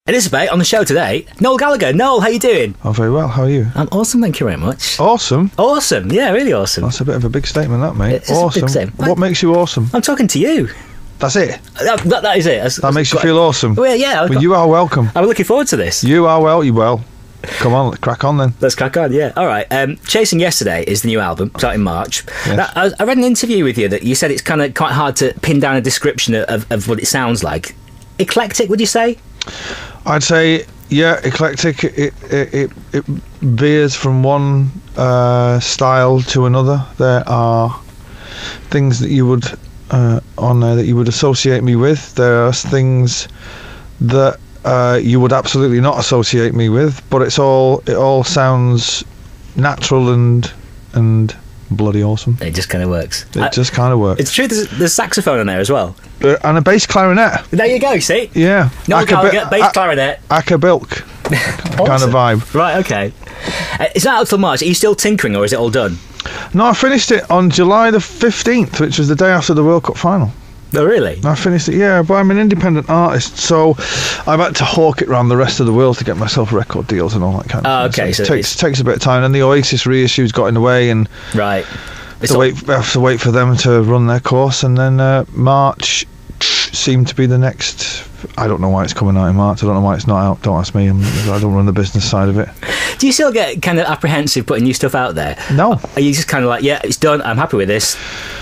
Elizabeth, on the show today, Noel Gallagher. Noel, how you doing? Oh, very well. How are you? I'm awesome, thank you very much. Awesome? Awesome, yeah, really awesome. That's a bit of a big statement, that, mate. It's awesome. a big statement. What makes you awesome? I'm talking to you. That's it? That is it. That makes you feel awesome? Well, yeah. Well, you are welcome. I'm looking forward to this. You are well. Come on, let's crack on then. Let's crack on, yeah. All right. Chasing Yesterday is the new album, starting March. Yes. Now, I read an interview with you that you said it's kind of quite hard to pin down a description of what it sounds like. Eclectic, would you say? I'd say, yeah, eclectic. It veers from one style to another. There are things that you would on there that you would associate me with. There are things that you would absolutely not associate me with. But it all sounds natural and bloody awesome. It just kind of works. Just kind of works. It's true. There's saxophone in there as well. And a bass clarinet. There you go. See. Yeah. Noel Gallagher, bass clarinet. Acabilk. Kind of vibe. Right. Okay. Is that out till March? Are you still tinkering, or is it all done? No, I finished it on July the 15th, which was the day after the World Cup final. Oh, really? I finished it, yeah, but I'm an independent artist, so I've had to hawk it around the rest of the world to get myself record deals and all that kind of thing. Okay, so it takes a bit of time, and the Oasis reissues got in the way, and right. I have to wait for them to run their course, and then March seemed to be the next. I don't know why it's coming out in March. I don't know why it's not out. Don't ask me. I don't run the business side of it. Do you still get kind of apprehensive putting new stuff out there? No. Are you just kind of like, yeah, it's done, I'm happy with this,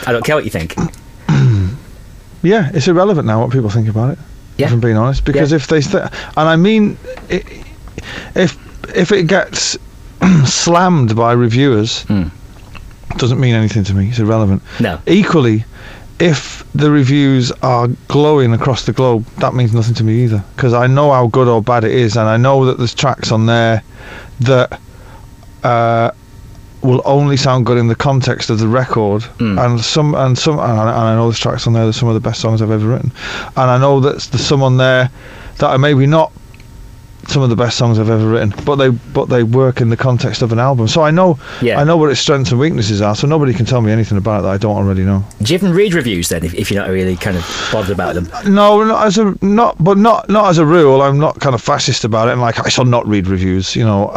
I don't care what you think? Yeah, it's irrelevant now what people think about it. Yeah. If I'm being honest, because if they and I mean, if it gets slammed by reviewers, doesn't mean anything to me. It's irrelevant. No. Equally, if the reviews are glowing across the globe, that means nothing to me either, because I know how good or bad it is, and I know that there's tracks on there that will only sound good in the context of the record, and I know there's tracks on there that are some of the best songs I've ever written, and I know that there's some on there that are maybe not some of the best songs I've ever written, but they work in the context of an album. So I know what its strengths and weaknesses are. So nobody can tell me anything about it that I don't already know. Do you even read reviews then, if you're not really kind of bothered about them? No, not as a rule. I'm not kind of fascist about it. And like, I shall not read reviews. You know,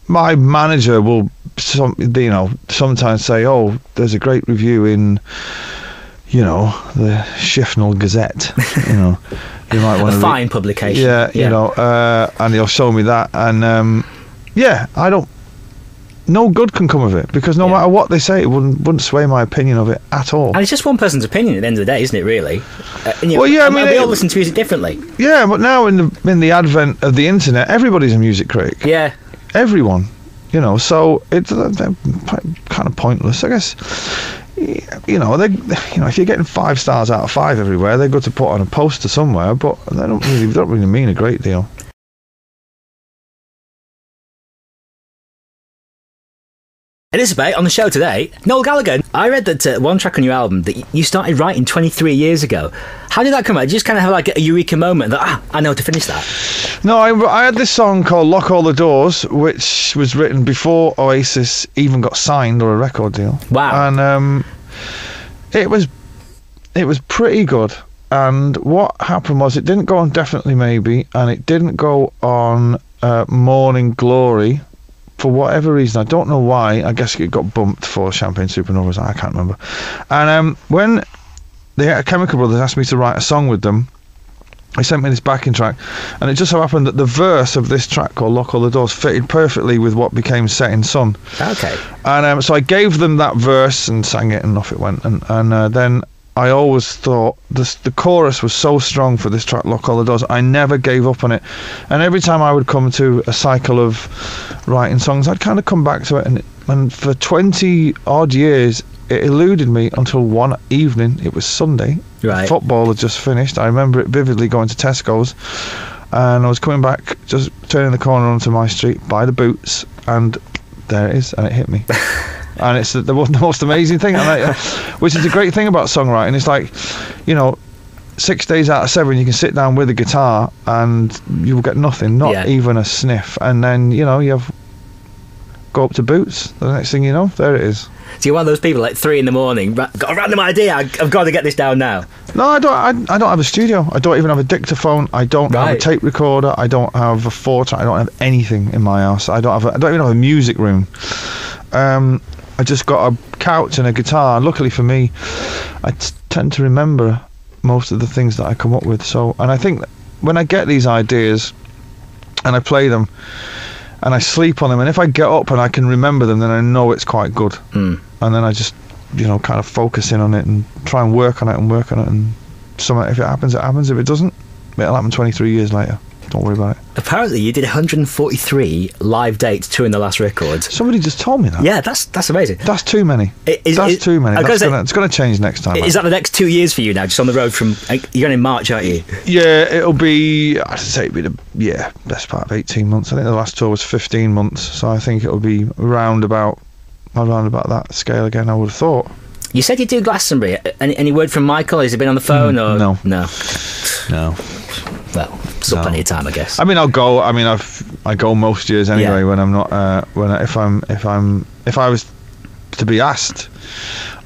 my manager will sometimes say, "Oh, there's a great review in, you know, the Shifnal Gazette." You know. You might want a fine publication. Yeah, you know, and he'll show me that, and no good can come of it, because no matter what they say, it wouldn't sway my opinion of it at all. And it's just one person's opinion at the end of the day, isn't it? Really. Well, yeah, I mean, we all listen to music differently. Yeah, but now in the advent of the internet, everybody's a music critic. Yeah. Everyone, you know, so it's kind of pointless, I guess. You know, if you're getting 5 stars out of 5 everywhere, they're good to put on a poster somewhere, but they don't really mean a great deal. Elizabeth, on the show today, Noel Gallagher. I read that one track on your album that you started writing 23 years ago. How did that come out? Did you just kind of have like a eureka moment that, I know how to finish that? No, I had this song called Lock All the Doors, which was written before Oasis even got signed or a record deal. Wow. And it was pretty good. And what happened was, it didn't go on Definitely Maybe, and it didn't go on Morning Glory. For whatever reason, I don't know why. I guess it got bumped for Champagne Supernovas. I can't remember. And when the Chemical Brothers asked me to write a song with them, they sent me this backing track, and it just so happened that the verse of this track called Lock All the Doors fitted perfectly with what became Setting Sun. Okay. And so I gave them that verse and sang it, and off it went. And then I always thought the chorus was so strong for this track, Lock All the Doors. I never gave up on it, and every time I would come to a cycle of writing songs, I'd kind of come back to it, and for 20 odd years it eluded me until one evening. It was Sunday. Right. Football had just finished. I remember it vividly, going to Tesco's, and I was coming back, just turning the corner onto my street by the Boots, and there it is, and it hit me. And it's the most amazing thing, which is the great thing about songwriting. It's like, you know, 6 days out of 7 you can sit down with a guitar and you'll get nothing, not even a sniff, and then, you know, you have go up to Boots. The next thing you know, there it is. So you're one of those people like 3 a.m, got a random idea. I've got to get this down now. No, I don't. I don't have a studio. I don't even have a dictaphone. I don't have a tape recorder. I don't have a 4-track. I don't have anything in my house. I don't even have a music room. I just got a couch and a guitar. And luckily for me, I tend to remember most of the things that I come up with. So, and I think when I get these ideas and I play them and I sleep on them, and if I get up and I can remember them, then I know it's quite good. And then I just, kind of focus in on it and try and work on it, and if it happens, it happens. If it doesn't, it'll happen 23 years later. Don't worry about it. Apparently you did 143 live dates touring the last record. Somebody just told me that. Yeah, that's amazing. That's too many. That's too many. It's going to change next time. Is that the next 2 years for you now, just on the road from... You're going in March, aren't you? Yeah, it'll be... I'd say it'll be the best part of 18 months. I think the last tour was 15 months, so I think it'll be around about that scale again, I would have thought. You said you do Glastonbury. Any word from Michael? Has he been on the phone? Or No. Well, still plenty of time, I guess. I mean, I'll go. I mean, I go most years anyway. When I'm not, if I was to be asked,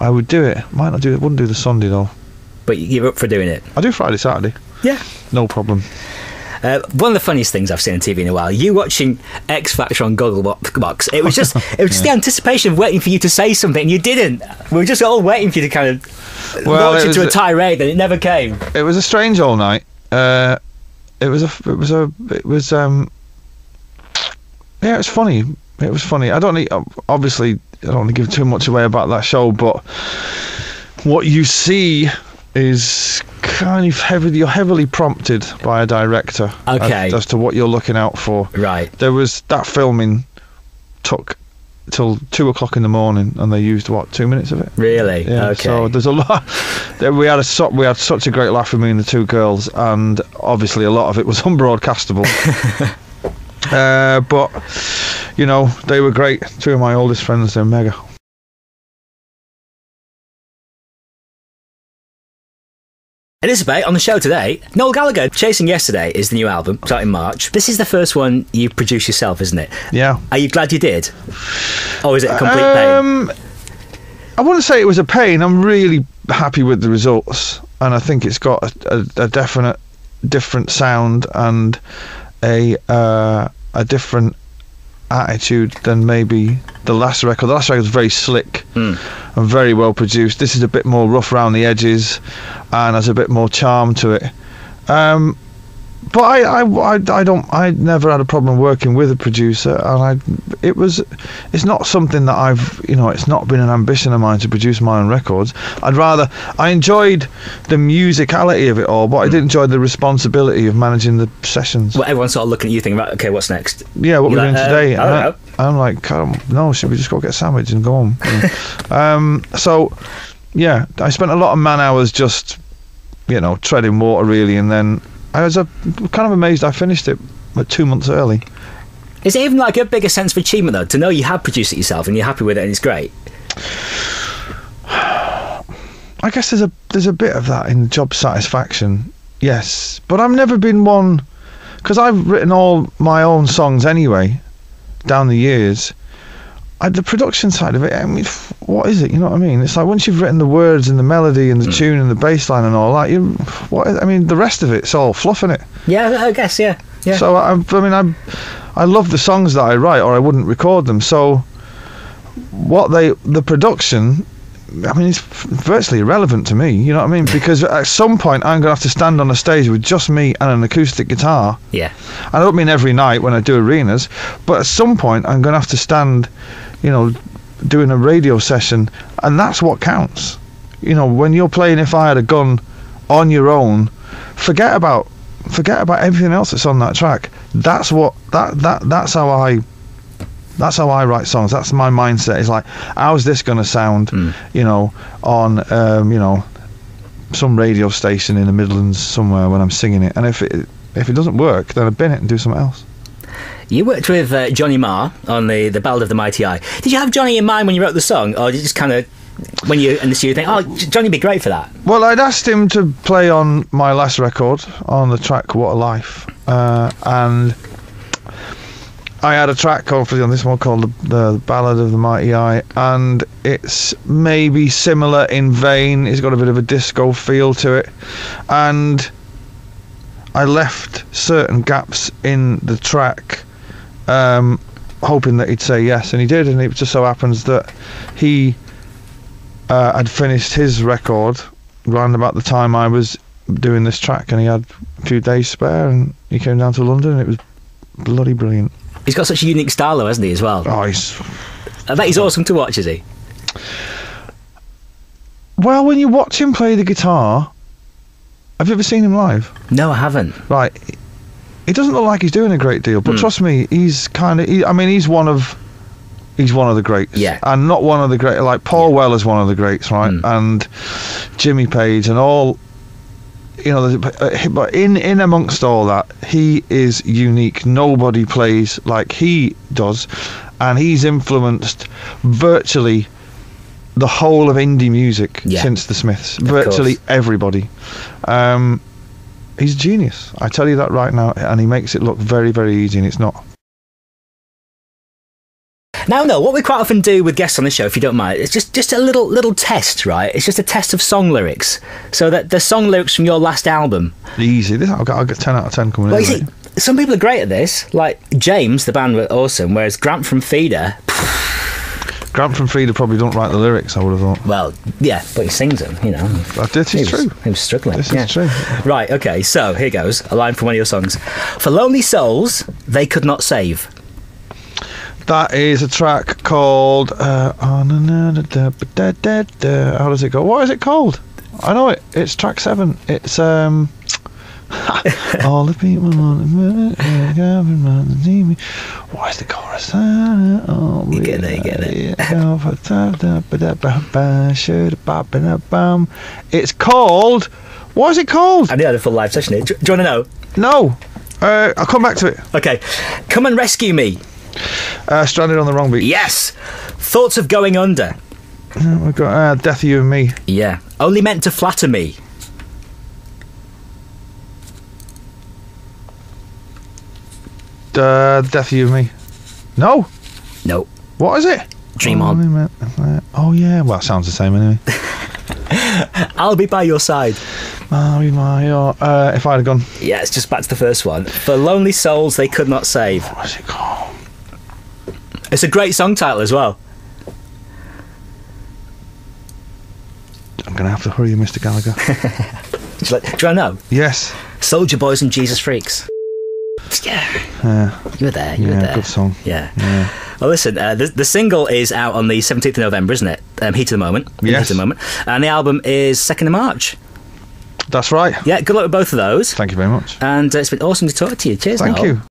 I would do it. Might not do it. Wouldn't do the Sunday though. But you're up for doing it. I do Friday, Saturday. Yeah, no problem. One of the funniest things I've seen on TV in a while, you watching X Factor on Gogglebox. It was just the anticipation of waiting for you to say something, and you didn't. We were just all waiting for you to kind of launch into a tirade, and it never came. It was a strange all night. It was funny. It was funny. I don't want to give too much away about that show, but what you see is kind of heavily prompted by a director. Okay. As to what you're looking out for. Right. There was that filming took till 2 o'clock in the morning, and they used 2 minutes of it. Really? Yeah. Okay. So there's a lot. We had such a great laugh with me and the two girls, and obviously a lot of it was unbroadcastable. But they were great. 2 of my oldest friends, they're mega. Elizabeth, on the show today, Noel Gallagher, Chasing Yesterday is the new album, starting March. This is the first one you produced yourself, isn't it? Yeah. Are you glad you did? Or is it a complete pain? I wouldn't say it was a pain. I'm really happy with the results, and I think it's got a definite different sound and a different attitude than maybe the last record. The last record was very slick and very well produced. This is a bit more rough around the edges and has a bit more charm to it. But I never had a problem working with a producer, and it's not something that it's not been an ambition of mine to produce my own records. I enjoyed the musicality of it all, but I didn't enjoy the responsibility of managing the sessions. Well, everyone's sort of looking at you thinking, right, okay, what's next? Yeah, what we're doing today. I don't know. I'm like, no, should we just go get a sandwich and go home? So, yeah, I spent a lot of man hours just, treading water really, and then I was kind of amazed I finished it 2 months early. Is it even like a bigger sense of achievement though, to know you have produced it yourself and you're happy with it and it's great? I guess there's a bit of that in job satisfaction, yes. But I've never been one, because I've written all my own songs anyway, down the years. The production side of it, I mean, what is it? You know what I mean? It's like once you've written the words and the melody and the tune and the bass line and all that, the rest of it's all fluff, innit? Yeah, I guess, yeah. So I love the songs that I write, or I wouldn't record them. So the production, I mean, it's virtually irrelevant to me. You know what I mean? Because at some point I'm gonna have to stand on a stage with just me and an acoustic guitar. Yeah. I don't mean every night when I do arenas, but at some point I'm gonna have to stand, doing a radio session, and that's what counts. When you're playing If I Had a Gun on your own, forget about everything else that's on that track. That's how I write songs. That's my mindset. It's like, how's this gonna sound on some radio station in the Midlands somewhere when I'm singing it, and if it doesn't work, then I bin it and do something else. You worked with Johnny Marr on the Ballad of the Mighty Eye. Did you have Johnny in mind when you wrote the song, or did you just kind of, when you're in the studio, think, oh, Johnny'd be great for that? Well, I'd asked him to play on my last record, on the track What a Life, and I had a track called on this one called the Ballad of the Mighty Eye, and it's maybe similar in vein. It's got a bit of a disco feel to it, and I left certain gaps in the track, hoping that he'd say yes, and he did. And it just so happens that he had finished his record round about the time I was doing this track, and he had a few days spare, and he came down to London, and it was bloody brilliant. He's got such a unique style, though, hasn't he, as well? Oh, I bet he's awesome to watch, is he? Well, when you watch him play the guitar, have you ever seen him live? No, I haven't. Right, he doesn't look like he's doing a great deal, but trust me, he's kind of. I mean, he's one of the greats. Yeah. And not one of the great. Like Paul Weller's one of the greats, right? And Jimmy Page and all. You know, but in amongst all that, he is unique. Nobody plays like he does, and he's influenced virtually the whole of indie music since the Smiths. Virtually everybody. He's a genius. I tell you that right now, and he makes it look very, very easy, and it's not. Now, no, what we quite often do with guests on the show, if you don't mind, it's just a little test, right? It's just a test of song lyrics. So that the song lyrics from your last album. Easy. I'll get 10 out of 10 coming in. You see, some people are great at this. Like James, the band were awesome, whereas Grant from Feeder... Grant from Feeder probably don't write the lyrics, I would have thought. Well, yeah, but he sings them, you know. This is true. He was struggling. This is true. Right, okay, so here goes. A line from one of your songs. For lonely souls, they could not save. That is a track called how does it go? What is it called? I know it. It's track 7. It's all the people on the me. What is the chorus? Oh, you get it. It's called. What is it called? I nearly had a full live session here. Do you want to know? No. I'll come back to it. Okay. Come and rescue me. Stranded on the Wrong Beat. Yes. Thoughts of going under. We've got Death of You and Me. Yeah. Only meant to flatter me. Death of You and Me. No. What is it? Dream on. Oh yeah. Well, it sounds the same anyway. I'll be by your side. I'll be by your. If I'd have gone. Yeah, it's just back to the first one. For lonely souls, they could not save. What is it called? It's a great song title as well. I'm going to have to hurry you, Mr. Gallagher. Do you want to know? Yes. Soldier Boys and Jesus Freaks. Yeah. You were there. You were there. Good song. Yeah. Well, listen, the single is out on the 17th of November, isn't it? Heat of the Moment. Yes. Heat of the Moment. And the album is 2nd of March. That's right. Yeah, good luck with both of those. Thank you very much. And it's been awesome to talk to you. Cheers, Thank Noel. you.